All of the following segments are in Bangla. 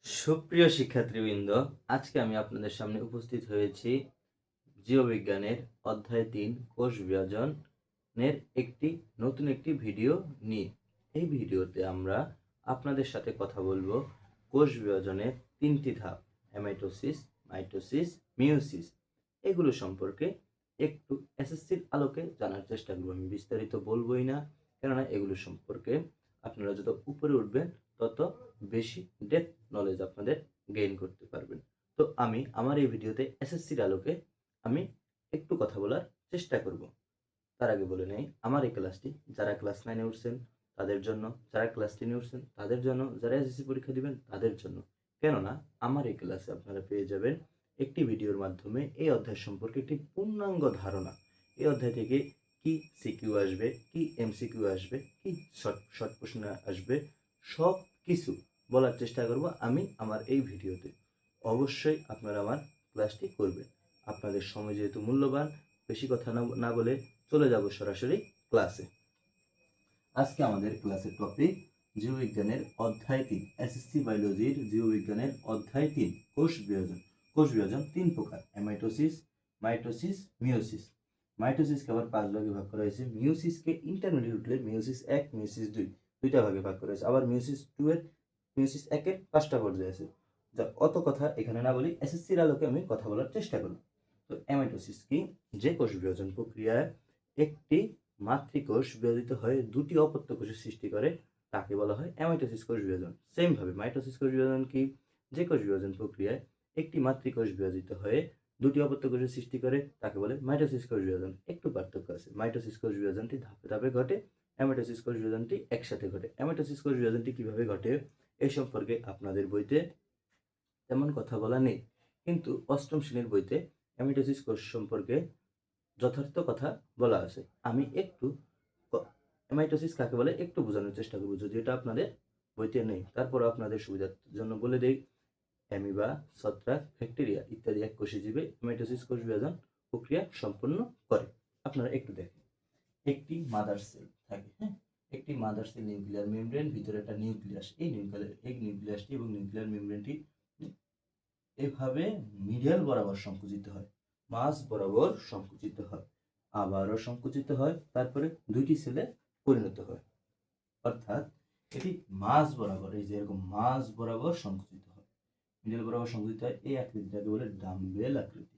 সুপ্রিয় শিক্ষার্থীবৃন্দ, আজকে আমি আপনাদের সামনে উপস্থিত হয়েছি জীববিজ্ঞানের অধ্যায় ৩ কোষ বিভাজনের নতুন একটি ভিডিও নিয়ে। এই ভিডিওতে আমরা আপনাদের সাথে কথা বলবো কোষ বিভাজনের ৩টি ধাপ: অ্যামাইটোসিস, মাইটোসিস, মিয়োসিস। এগুলো সম্পর্কে একটু এসএসসির আলোকে জানার চেষ্টা করব। আমি বিস্তারিত বলবোই না, কেননা এগুলো সম্পর্কে আপনারা যত উপরে উঠবেন তত বেশি ডেপথ নলেজ আপনাদের গেইন করতে পারবেন। তো আমি আমার এই ভিডিওতে এসএসসির আলোকে আমি একটু কথা বলার চেষ্টা করব। তার আগে বলে নেই, আমার এই ক্লাসটি যারা ক্লাস 9-এ উঠছেন তাদের জন্য, যারা ক্লাস 10-এ উঠছেন তাদের জন্য, যারা এসএসসি পরীক্ষা দিবেন তাদের জন্য। কেননা আমার এই ক্লাসে আপনারা পেয়ে যাবেন একটি ভিডিওর মাধ্যমে এই অধ্যায় সম্পর্কে একটি পূর্ণাঙ্গ ধারণা। এই অধ্যায় থেকে কি সিকিউ আসবে, কি এমসিকিউ আসবে, কি শর্ট শর্ট প্রশ্ন আসবে, সব কিছু বলার চেষ্টা করব আমি আমার এই ভিডিওতে। অবশ্যই আপনারা আমার ক্লাসটি করবেন। আপনাদের সময় যেহেতু মূল্যবান, বেশি কথা না বলে চলে যাব সরাসরি ক্লাসে। আজকে আমাদের ক্লাসের টপিক জীববিজ্ঞানের অধ্যায় ৩, এসএসসি বায়োলজির জীববিজ্ঞানের অধ্যায় ৩, কোষ বিভাজন। কোষ বিভাজন ৩ প্রকার: অ্যামাইটোসিস, মাইটোসিস, মিয়োসিস। মাইটোসিসকে আবার 5 ভাগে ভাগ করা হয়েছে। মিয়োসিসকে ইন্টারমিডিয়েট উঠলে মিয়োসিস 1, মিয়োসিস 2 দুইটা ভাগে ভাগ করা হয়েছে। আবার মিয়োসিস 1-এর 5টা পর্যায় আছে। যা অত কথা এখানে না বলি, এসএসসির আলোকে আমি কথা বলার চেষ্টা করব। তো অ্যামাইটোসিস কি? যে কোষ বিভাজন প্রক্রিয়ায় একটি মাতৃকোষ বিভাজিত হয়ে দুটি অপত্য কোষের সৃষ্টি করে তাকে বলা হয় অ্যামাইটোসিস কোষ বিভাজন। সেমভাবে মাইটোসিস কোষ বিভাজন কি? যে কোষ বিভাজন প্রক্রিয়ায় একটি মাতৃকোষ বিভাজিত হয়ে দুটি অপত্য কোষের সৃষ্টি করে তাকে বলে মাইটোসিস কোষ বিভাজন। একটু পার্থক্য আছে, মাইটোসিস কোষ বিভাজনটি ধাপে ধাপে ঘটে, অ্যামাইটোসিস কোষ বিভাজনটি একসাথে ঘটে। অ্যামাইটোসিস কোষ বিভাজনটি কিভাবে ঘটে এই সম্পর্কে আপনাদের বইতে তেমন কথা বলা নেই, কিন্তু অষ্টম শ্রেণীর বইতে অ্যামাইটোসিস কোষ সম্পর্কে যথার্থ কথা বলা আছে। আমি একটু অ্যামাইটোসিস কাকে বলে একটু বোঝানোর চেষ্টা করব, যদি এটা আপনাদের বইতে নেই। তারপরও আপনাদের সুবিধার জন্য বলে দেই, অ্যামিবা, ছত্রাক, ব্যাকটেরিয়া ইত্যাদি এককোষী জীবে অ্যামাইটোসিস কোষ বিভাজন প্রক্রিয়া সম্পন্ন করে। আপনারা একটু দেখেন, একটি মাদার সেল থাকে, হ্যাঁ, একটি মাদার সেল নিউক্লিয়ার মেমব্রেন, ভিতরে একটা নিউক্লিয়াস। এই নিউক্লিয়াসটি এবং নিউক্লিয়ার মেমব্রেনটি এভাবে মিডল বরাবর সংকুচিত হয়, মাঝ বরাবর সংকুচিত হয়, আবারও সংকুচিত হয়, তারপরে দুইটি সেলে পরিণত হয়। অর্থাৎ এটি মাঝ বরাবর, এই যে এরকম মাঝ বরাবর সংকুচিত হয়, মিডল বরাবর সংকুচিত হয়। এই আকৃতিটাকে বলে ডাম্বেল আকৃতি।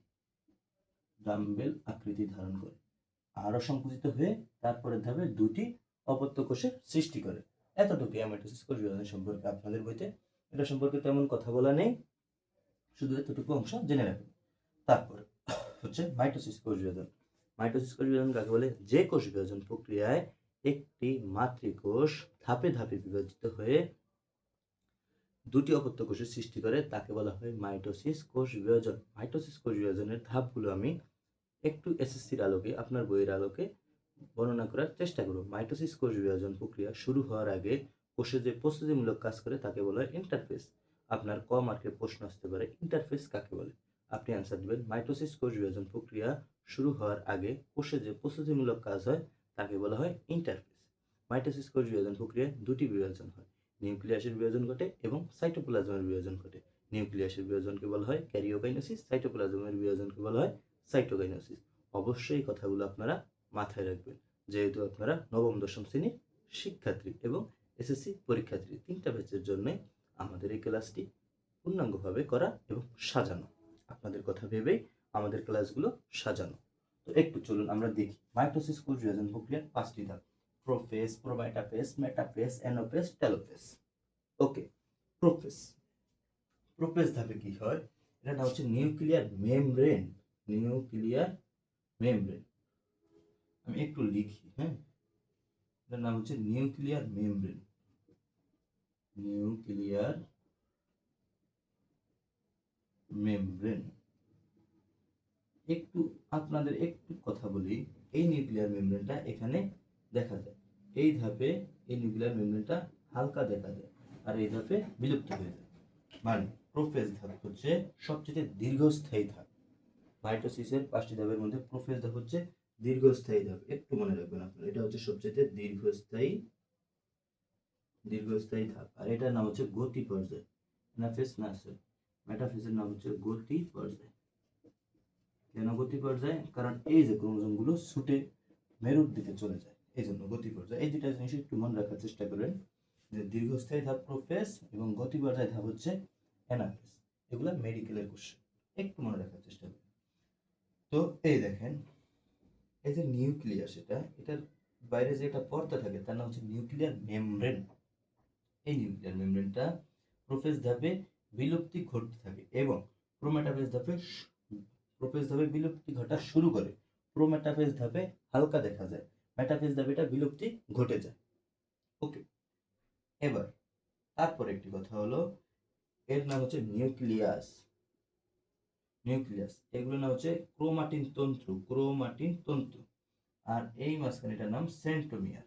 ডাম্বেল আকৃতি ধারণ করে আরও সংকুচিত হয়ে তারপরের ধাপে দুটি অপত্য কোষের সৃষ্টি করে। এতটুকু অ্যামাইটোসিস কোষ বিভাজন সম্পর্কে আপনাদের বইতে এটা সম্পর্কে তেমন কথা বলা নেই, শুধু এতটুকু অংশ জেনে রাখবেন। তারপর হচ্ছে মাইটোসিস কোষ বিভাজন। মাইটোসিস কোষ বিভাজন কাকে বলে? যে কোষ বিভাজন প্রক্রিয়ায় একটি মাতৃকোষ ধাপে ধাপে বিভাজিত হয়ে দুটি অপত্য কোষের সৃষ্টি করে তাকে বলা হয় মাইটোসিস কোষ বিভাজন। মাইটোসিস কোষ বিভাজনের ধাপগুলো আমি একটু এসএসসির আলোকে, আপনার বইয়ের আলোকে বর্ণনা করার চেষ্টা করব। মাইটোসিস কোষ বিভাজন প্রক্রিয়া শুরু হওয়ার আগে কোষে যে প্রস্তুতিমূলক কাজ করে তাকে বলা হয় ইন্টারফেস। আপনার ক মার্কের প্রশ্ন আসতে পারে, ইন্টারফেস কাকে বলে? আপনি অ্যান্সার দিবেন মাইটোসিস কোষ বিভাজন প্রক্রিয়া শুরু হওয়ার আগে কোষে যে প্রস্তুতিমূলক কাজ হয় তাকে বলা হয় ইন্টারফেস। মাইটোসিস কোষ বিভাজন প্রক্রিয়ায় দুটি বিভাজন হয়, নিউক্লিয়াসের বিভাজন ঘটে এবং সাইটোপ্লাজমের বিভাজন ঘটে। নিউক্লিয়াসের বিভাজনকে বলা হয় ক্যারিওকাইনেসিস, সাইটোপ্লাজমের বিভাজনকে বলা হয় সাইটোকাইনেসিস। অবশ্যই কথাগুলো আপনারা মাথায় রাখবেন, যেহেতু আপনারা নবম দশম শ্রেণীর শিক্ষার্থী এবং এসএসসি পরীক্ষার্থী, 3টা ব্যাচের জন্য আমাদের এই ক্লাসটি পূর্ণাঙ্গভাবে করা এবং সাজানো। আপনাদের কথা ভেবেই আমাদের ক্লাসগুলো সাজানো। তো একটু চলুন আমরা দেখি মাইটোসিস কোষ বিভাজন প্রক্রিয়ার 5টি ধাপ: প্রোফেজ, প্রোমেটাফেজ, মেটাফেজ, অ্যানোফেজ, টেলোফেজ। ওকে, প্রোফেজ। প্রোফেজ ধাপে কি হয়? এটা হচ্ছে নিউক্লিয়ার মেমব্রেন। নিউক্লিয়ার মেমব্রেন, আমি একটু লিখি, হ্যাঁ, এটার নাম হচ্ছে নিউক্লিয়ার মেমব্রেন। Nuclear membrane. একটু আপনাদের একটু কথা বলি, এই নিউক্লিয়ার মেমব্রেনটা এখানে দেখা যায়। এই ধাপে এই নিউক্লিয়ার মেমব্রেনটা হালকা দেখা যায়, আর এই ধাপে বিলুপ্ত হয়ে যায়। মানে প্রোফেজ ধাপ হচ্ছে সবচেয়ে দীর্ঘস্থায়ী ধাপ। মাইটোসিসের 5টি ধাপের মধ্যে প্রোফেজ ধাপ হচ্ছে দীর্ঘস্থায়ী ধাপ। একটু মনে রাখবেন আপনারা, এটা হচ্ছে সবচেয়ে দীর্ঘস্থায়ী ধাপ, আর এটার নাম হচ্ছে গতি পর্যায়। অ্যানাফেজ না, সরি, মেটাফেজের নাম হচ্ছে গতি পর্যায়। কেন গতি পর্যায়? কারণ এই যে ক্রোমোজোমগুলো ছুটে মেরুর দিকে চলে যায়, এই জন্য গতি পর্যায়। এই দুটা জিনিস একটু মনে রাখার চেষ্টা করেন, যে দীর্ঘস্থায়ী ধাপ প্রোফেজ এবং গতি পর্যায় ধাপ হচ্ছে অ্যানাফেজ। এগুলো মেডিকেলের কোশ্চেন, একটু মনে রাখার চেষ্টা করেন। তো এই দেখেন, এই যে নিউক্লিয়াস, এটার বাইরে যে একটা পর্দা থাকে তার নাম হচ্ছে নিউক্লিয়ার মেমব্রেন। এই নিউক্লিয়ার মেমব্রেনটা প্রোফেজ ধাপে বিলুপ্তি ঘটতে থাকে এবং প্রোফেজ ধাপে বিলুপ্তি ঘটা শুরু করে। প্রোমেটাফেজ ধাপে হালকা দেখা যায়, মেটাফেজ ধাপে এটা বিলুপ্তি ঘটে যায়। ওকে, এবার তারপরে একটি কথা হলো, এর নাম হচ্ছে নিউক্লিয়াস। এগুলোর নাম হচ্ছে ক্রোমাটিন তন্তু। আর এই মাঝখানে এটার নাম সেন্ট্রোমিয়ার।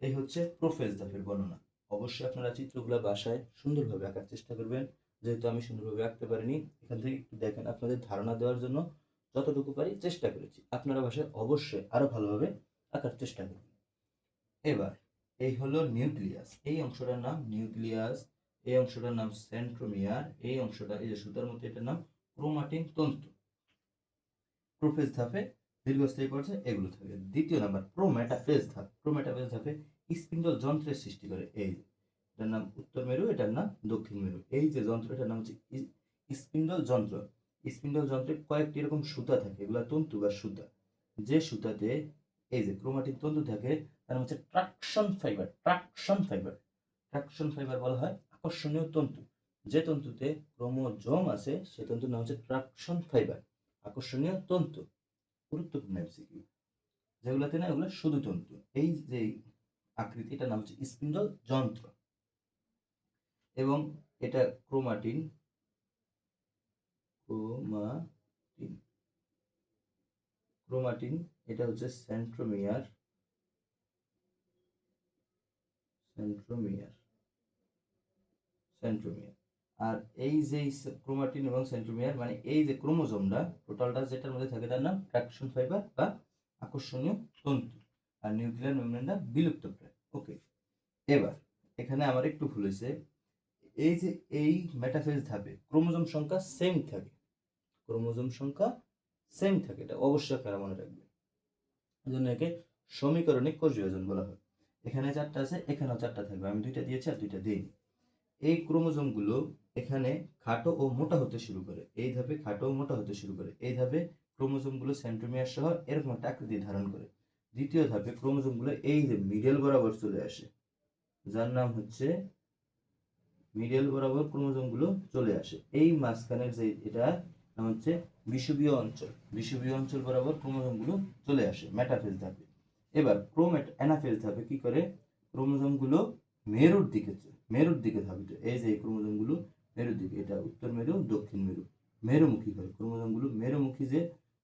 এই হচ্ছে প্রোফেজ ধাপের বর্ণনা। অবশ্যই আপনারা চিত্রগুলো বাসায় সুন্দরভাবে আঁকার চেষ্টা করবেন, যেহেতু আমি সুন্দরভাবে আঁকতে পারিনি। এখান থেকে একটু দেখেন, আপনাদের ধারণা দেওয়ার জন্য যতটুকু পারি চেষ্টা করেছি। আপনারা বাসায় অবশ্যই আরো ভালোভাবে আঁকার চেষ্টা করবেন। এবার এই হলো নিউক্লিয়াস, এই অংশটার নাম নিউক্লিয়াস, এই অংশটার নাম সেন্ট্রোমিয়ার, এই অংশটা এই যে সুতার মধ্যে এটার নাম ক্রোমাটিন তন্তু। প্রোফেজ ধাপে দীর্ঘস্থায়ী পর্যায়ে এগুলো থাকে। দ্বিতীয় নাম্বার প্রোমেটাফেজ ধাপে স্পিন্ডল যন্ত্রের সৃষ্টি করে। এই এটার নাম উত্তর মেরু, এটার নাম দক্ষিণ মেরু। এই যে যন্ত্র, এটার নাম হচ্ছে স্পিন্ডল যন্ত্র। স্পিন্ডল যন্ত্রে কয়েকটি এরকম সুতা থাকে, এগুলা তন্তু বা সুতা। যে সুতাতে এই যে ক্রোমাটিন তন্তু থাকে তার নাম হচ্ছে ট্রাকশন ফাইবার বলা হয় আকর্ষণীয় তন্তু। যে তন্তুতে ক্রোমোজোম আছে সে তন্তুর নাম হচ্ছে ট্রাকশন ফাইবার, আকর্ষণীয় তন্তু। গুরুত্বপূর্ণ এমসিকিউ, যেগুলোতে না এগুলো শুধু তন্তু। এই যে আকৃতি, এটার নাম হচ্ছে স্পিন্ডল যন্ত্র। এবং এটা ক্রোমাটিন এটা হচ্ছে সেন্ট্রোমিয়ার। আর এই যে ক্রোমাটিন এবং সেন্ট্রোমিয়ার মানে এই যে ক্রোমোজোমটা টোটালটা যেটার মধ্যে থাকে তার নাম ট্রাকশন ফাইবার বা আকর্ষণীয় তন্তু। আর নিউক্লিয়ার মেমব্রেনটা বিলুপ্ত প্রায়। ওকে, এবার এখানে আমার একটু ভুল হয়েছে। এই যে এই মেটাফেজ ধাপে ক্রোমোজোম সংখ্যা সেম থাকে, এটা অবশ্যই আপনারা মনে রাখবেন। এই জন্য একে সমীকরণিক কোষ বিভাজন বলা হয়। এখানে 4টা আছে, এখানেও 4টা থাকবে। আমি 2টা দিয়েছি আর 2টা দিইনি। এই ক্রোমোজোমগুলো এখানে খাটো ও মোটা হতে শুরু করে, এই ধাপে খাটো ও মোটা হতে শুরু করে। এই ধাপে ক্রোমোজোমগুলো সেন্ট্রোমিয়ার সহ এরকম একটা আকৃতি ধারণ করে। দ্বিতীয় ধাপে ক্রোমোজোমগুলো এই যে মিডল বরাবর চলে আসে, যার নাম হচ্ছে মিডল বরাবর ক্রোমোজোমগুলো চলে আসে। এই মাঝখানের যে এটা নাম হচ্ছে বিষুবীয় অঞ্চল বরাবর ক্রোমোজোমগুলো চলে আসে মেটাফেজ ধাপে। এবার অ্যানাফেজ ধাপে কি করে? ক্রোমোজোমগুলো মেরুর দিকে ধাবিত। এই যে ক্রোমোজোমগুলো মেরুর দিকে, এটা উত্তর মেরু, দক্ষিণ মেরু, মেরুমুখী হয়। ক্রোমোজোমগুলো মেরুমুখী যে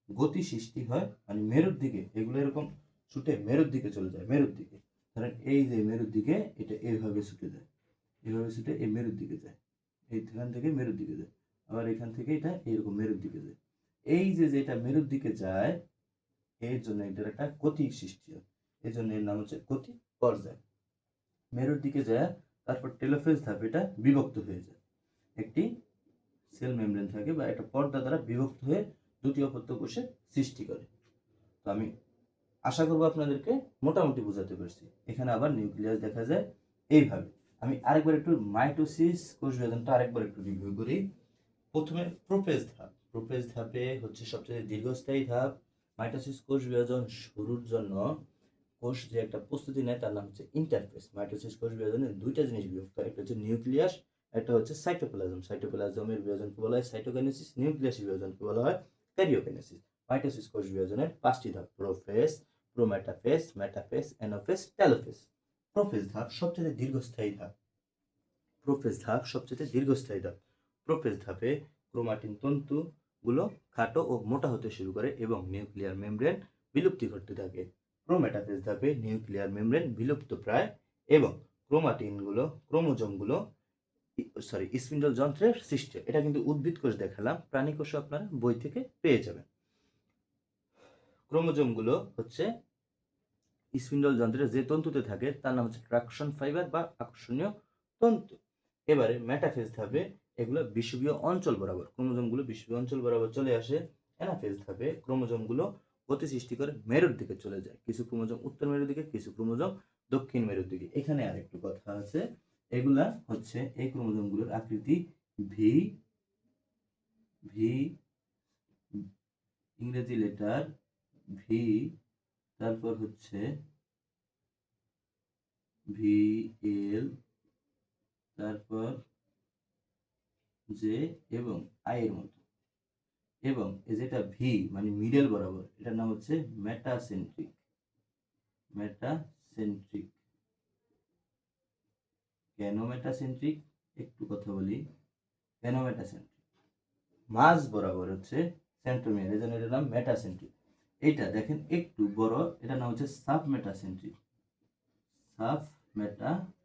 গতি সৃষ্টি হয় মানে মেরুর দিকে, এগুলো এরকম ছুটে মেরুর দিকে চলে যায়, মেরুর দিকে। ধরেন এই যে মেরুর দিকে, এটা এইভাবে ছুটে যায়, এভাবে ছুটে এই মেরুর দিকে যায়, এইখান থেকে মেরুর দিকে যায়, আবার এখান থেকে এটা এইরকম মেরুর দিকে যায়। এই যে যেটা মেরুর দিকে যায়, এর জন্য এটার একটা গতি সৃষ্টি হয়, এই জন্য এর নাম হচ্ছে গতি পর্যায়। মেরুর দিকে যায়, তারপর টেলোফেজ ধাপ, এটা বিভক্ত হয়ে যায়, একটি সেল মেমব্রেন থাকে বা একটা পর্দা দ্বারা বিভক্ত হয়ে দুটি অপত্য কোষের সৃষ্টি করে। তো আমি আশা করবো আপনাদেরকে মোটামুটি বোঝাতে পারছি। এখানে আবার নিউক্লিয়াস দেখা যায় এইভাবে। আমি আরেকবার একটু মাইটোসিস কোষ বিভাজনটা আরেকবার একটু রিভিউ করি। প্রথমে প্রোফেজ ধাপে হচ্ছে সবচেয়ে দীর্ঘস্থায়ী ধাপ। মাইটোসিস কোষ বিভাজন শুরুর জন্য কোষ যে একটা প্রস্তুতি নেয় তার নাম হচ্ছে ইন্টারফেস। মাইটোসিস কোষ বিভাজনে 2টা জিনিস বিভক্ত হয়, একটা হচ্ছে নিউক্লিয়াস, একটা হচ্ছে সাইটোপ্লাজম। সাইটোপ্লাজমের বিভাজনকে বলা হয় সাইটোকাইনেসিস, নিউক্লিয়াসের বিভাজনকে বলা হয় ক্যারিওকাইনেসিস। মাইটোসিস কোষ বিভাজনের 5টি ধাপ: prophase, prometaphase, metaphase, anaphase, telophase. Prophase ধাপ সবচেয়ে দীর্ঘস্থায়ী ধাপ। প্রোফেজ ধাপে ক্রোমাটিন তন্তুগুলো খাটো ও মোটা হতে শুরু করে এবং নিউক্লিয়ার মেমব্রেন বিলুপ্তি ঘটতে থাকে। প্রোমেটাফেজ ধাপে নিউক্লিয়ার মেমব্রেন বিলুপ্ত প্রায় এবং স্পিন্ডল যন্ত্রের সৃষ্টি। এটা কিন্তু উদ্ভিদ কোষ দেখালাম, প্রাণী কোষ আপনারা বই থেকে পেয়ে যাবেন। ক্রোমোজোমগুলো হচ্ছে স্পিন্ডল যন্ত্রের যে তন্তুতে থাকে তার নাম হচ্ছে ট্রাকশন ফাইবার বা আকর্ষণীয় তন্তু। এবারে মেটাফেজ ধাপে এগুলো বিষুবীয় অঞ্চল বরাবর, ক্রোমোজোমগুলো বিষুবীয় অঞ্চল বরাবর চলে আসে। অ্যানাফেজ ধাপে ক্রোমোজোমগুলো গতি সৃষ্টি করে মেরুর দিকে চলে যায়, কিছু ক্রোমোজোম উত্তর মেরুর দিকে, কিছু ক্রোমোজোম দক্ষিণ মেরুর দিকে। এখানে আরেকটু কথা আছে, এগুলা হচ্ছে এই ক্রোমোজোমগুলোর আকৃতি ভি, ভি ইংরেজি লেটার ভি, তারপর হচ্ছে ভি এল, তারপর জে এবং আই এর মতো। এবং যেটা ভি মানে মিডল বরাবর, এটার নাম হচ্ছে মেটাসেন্ট্রিক। মেটাসেন্ট্রিক কেন মেটাসেন্ট্রিক একটু কথা বলি। কেন মেটাসেন্ট্রিক? মাঝ বরাবর হচ্ছে সেন্ট্রোমিয়ার, এজন্য এটার নাম মেটাসেন্ট্রিক। এটা দেখেন একটু বড়, এটার নাম হচ্ছে সাব মেটাসেন্ট্রিক। সাব মেটাসেন্ট্রিক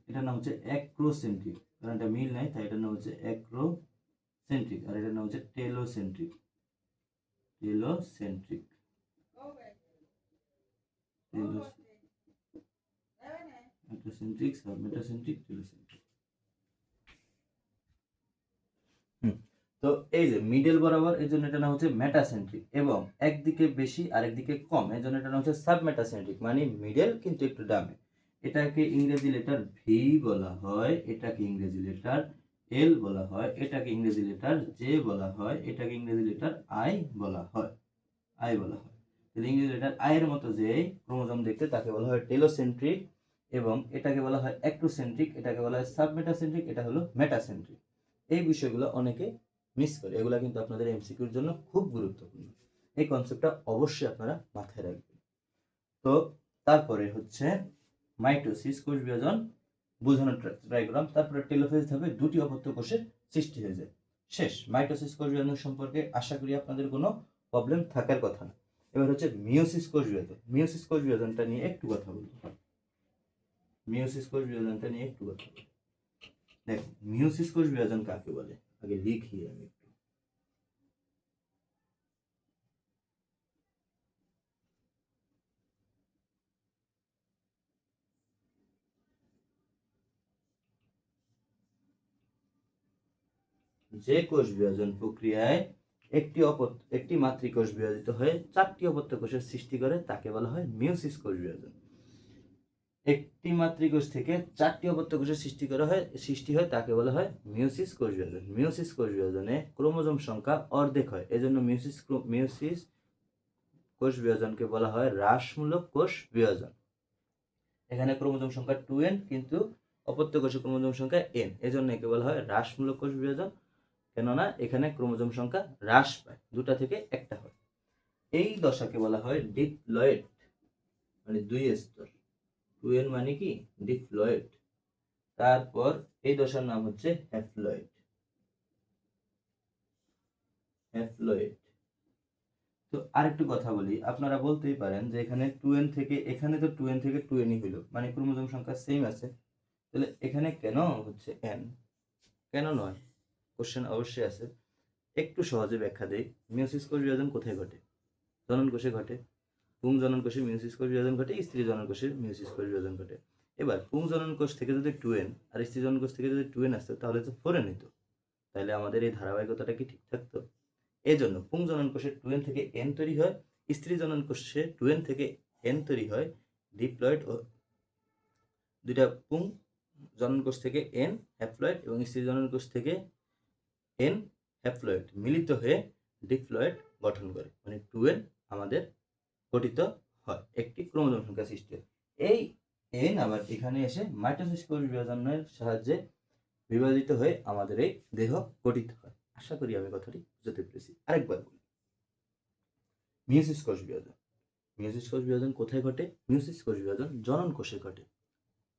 এটার নাম হচ্ছে অ্যাক্রোসেন্ট্রিক, কারণ এটা মিল নাই তাই এটার নাম হচ্ছে অ্যাক্রোসেন্ট্রিক। আর এটার নাম হচ্ছে telocentric. Telocentric metacentric, sub metacentric, telocentric. তো এই যে মিডল বরাবর, এই জন্য এটা নাম হচ্ছে মেটাসেন্ট্রিক, এবং একদিকে বেশি আরেকদিকে কম, এই জন্য এটা নাম হচ্ছে সাব মেটাসেন্ট্রিক, মানে মিডল কিন্তু একটু ডানে। এটাকে ইংরেজি লেটার ভি বলা হয়, এটাকে ইংরেজি লেটার এল বলা হয়, এটাকে ইংরেজি লেটার জে বলা হয়, এটাকে ইংরেজি লেটার আই বলা হয়। তাহলে ইংরেজি লেটার আই এর মতো যে ক্রোমোজোম দেখতে তাকে বলা হয় টেলোসেন্ট্রিক, এবং এটাকে বলা হয় অ্যাক্টোসেন্ট্রিক, এটাকে বলা হয় সাব মেটাসেন্ট্রিক, এটা হলো মেটাসেন্ট্রিক। এই বিষয়গুলো অনেকে মিস করে, এগুলা কিন্তু আপনাদের এমসিকিউর জন্য খুব গুরুত্বপূর্ণ। এই কনসেপ্টটা অবশ্যই আপনারা মাথায় রাখবেন। তো তারপরে হচ্ছে মাইটোসিস, কোষ বিভাজন বোঝানোর ট্রাই করলাম। তারপরে টেলোফেজ ধাপে দুটি অপত্য কোষের সৃষ্টি হয়ে যায়। শেষ। মাইটোসিস কোষ বিভাজন সম্পর্কে আশা করি আপনাদের কোনো প্রবলেম থাকার কথা না। এবার হচ্ছে মিওসিস কোষ বিভাজন। মিওসিস কোষ বিভাজনটা নিয়ে একটু কথা বলবো। মিওসিস কোষ বিভাজনটা নিয়ে একটু কথা বলবো। দেখো মিওসিস কোষ বিভাজন কাকে বলে আগে লিখি আমি। যে কোষ বিভাজন প্রক্রিয়ায় একটি মাতৃকোষ বিভাজিত হয়ে 4টি অপত্য কোষের সৃষ্টি করে তাকে বলা হয় মিওসিস কোষ বিভাজন। একটি মাতৃকোষ থেকে 4টি অপত্য কোষের সৃষ্টি হয় তাকে বলা হয় মিওসিস কোষ বিভাজন। মিওসিস কোষ বিভাজনে ক্রোমোজোম সংখ্যা অর্ধেক হয়, এজন্য মিওসিস কোষ বিভাজনকে বলা হয় হ্রাসমূলক কোষ বিভাজন। এখানে ক্রোমোজোম সংখ্যা 2n, কিন্তু অপত্য কোষে ক্রোমোজোম সংখ্যা n, এজন্য একে বলা হয় হ্রাসমূলক কোষ বিভাজন। কেননা এখানে ক্রোমোজোম সংখ্যা হ্রাস পায়, দুটা থেকে একটা হয়। এই দশাকে বলা হয় ডিপ্লয়েড, মানে 2 স্তর। 2n মানে কি ডিপ্লয়েড। তারপর এই দশার নাম হচ্ছে হ্যাপ্লয়েড। তো আরেকটু কথা বলি, আপনারা বলতেই পারেন যে এখানে 2n থেকে এখানে তো 2n থেকে 2nই হলো, মানে ক্রোমোজোম সংখ্যা সেম আছে, তাহলে এখানে কেন হচ্ছে n, কেন নয়? কোশ্চেন অবশ্যই আছে। একটু সহজে ব্যাখ্যা দেই। মিওসিস কোষ বিভাজন কোথায় ঘটে? জনন কোষে ঘটে। পুং জনন কোষে মিওসিস কোষ বিভাজন ঘটে, স্ত্রী জনন কোষে মিওসিস কোষ বিভাজন ঘটে। এবার পুং জনন কোষ থেকে যদি 2n আর স্ত্রী জনন কোষ থেকে যদি 2n আসতো তাহলে তো 4n হতো। তাহলে আমাদের এই ধারাবাহিকতাটা কি ঠিক থাকতো? এই জন্য পুং জনন কোষে 2n থেকে n তৈরি হয়, স্ত্রী জনন কোষে 2n থেকে n তৈরি হয়। ডিপ্লয়েড ও দুইটা পুং জনন কোষ থেকে n হ্যাপ্লয়েড এবং স্ত্রী জনন কোষ থেকে n হ্যাপ্লয়েড মিলিত হয়ে ডিপ্লয়েড গঠন করে, মানে 2n আমাদের গঠিত হয়, একটি ক্রোমোজোম সংখ্যা সৃষ্টি হয়। এই n আবার এখানে এসে মাইটোসিস কোষ বিভাজনের সাহায্যে বিভাজিত হয়ে আমাদের এই দেহ গঠিত হয়। আশা করি আমি কথাটি বুঝতে পেরেছি। আরেকবার বলি, মিওসিস কোষ বিভাজন। মিওসিস কোষ বিভাজন কোথায় ঘটে? মিওসিস কোষ বিভাজন জনন কোষে ঘটে।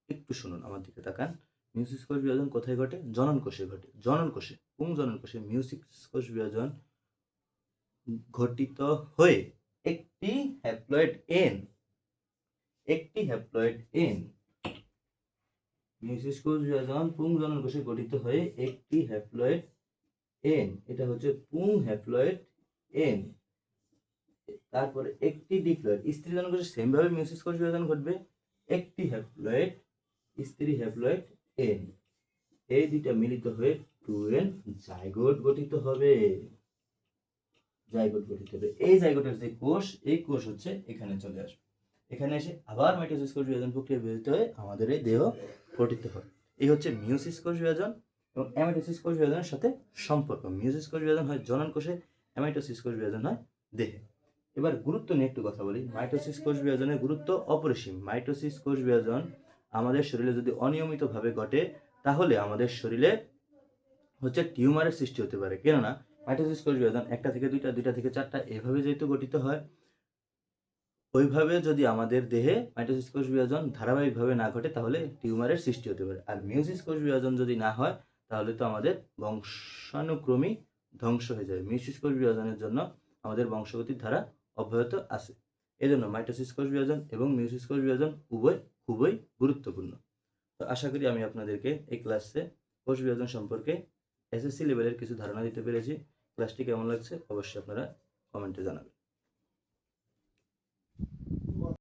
একটু শুনুন, আমার দিকে তাকান। মিওসিস কোষ বিভাজন কোথায় ঘটে? জনন কোষে ঘটে। জনন কোষে, পুং জনন কোষে মিওসিস কোষ বিভাজন ঘটিত হয়ে একটি হ্যাপ্লয়েড n মিওসিস কোষ বিভাজন পুং জনন কোষে গঠিত হয়ে একটি হ্যাপ্লয়েড n, এটা হচ্ছে পুং হ্যাপ্লয়েড n। তারপরে একটি ডিপ্লয়েড স্ত্রী জনন কোষে সেম ভাবে মিওসিস কোষ বিভাজন ঘটবে, একটি হ্যাপ্লয়েড স্ত্রী হ্যাপ্লয়েড n। এই দুইটা মিলিত হয়ে 2n জাইগোট গঠিত হবে। জাইগোট গঠিত হবে। এই জাইগোটের যে কোষ, এই কোষ হচ্ছে এখানে চলে আসবে। এখানে এসে আবার মাইটোসিস কোষ বিভাজন প্রক্রিয়া বিভাজিত হয়ে আমাদের এই দেহ গঠিত হয়। এই হচ্ছে মিওসিস কোষ বিভাজন এবং অ্যামাইটোসিস কোষ বিভাজনের সাথে সম্পর্ক। মিওসিস কোষ বিভাজন হয় জনন কোষে, অ্যামাইটোসিস কোষ বিভাজন হয় দেহে। এবার গুরুত্ব নিয়ে একটু কথা বলি। মাইটোসিস কোষ বিভাজনের গুরুত্ব অপরিসীম। মাইটোসিস কোষ বিভাজন আমাদের শরীরে যদি অনিয়মিতভাবে ঘটে তাহলে আমাদের শরীরে হচ্ছে টিউমারের সৃষ্টি হতে পারে। কেননা মাইটোসিস কোষ বিভাজন 1টা থেকে 2টা, 2টা থেকে 4টা এভাবে যেহেতু গঠিত হয়, ওইভাবে যদি আমাদের দেহে মাইটোসিস কোষ বিভাজন ধারাবাহিকভাবে না ঘটে তাহলে টিউমারের সৃষ্টি হতে পারে। আর মিওসিস কোষ বিভাজন যদি না হয় তাহলে তো আমাদের বংশানুক্রমই ধ্বংস হয়ে যাবে। মিওসিস কোষ বিভাজনের জন্য আমাদের বংশগতির ধারা অব্যাহত আছে। এজন্য মাইটোসিস কোষ বিভাজন এবং মিওসিস কোষ বিভাজন উভয় খুবই গুরুত্বপূর্ণ। তো আশা করি আমি আপনাদেরকে এই ক্লাসে কোষ বিভাজন সম্পর্কে এসএসসি লেভেলের কিছু ধারণা দিতে পেরেছি। ক্লাসটি কেমন লাগছে অবশ্যই আপনারা কমেন্টে জানাবেন।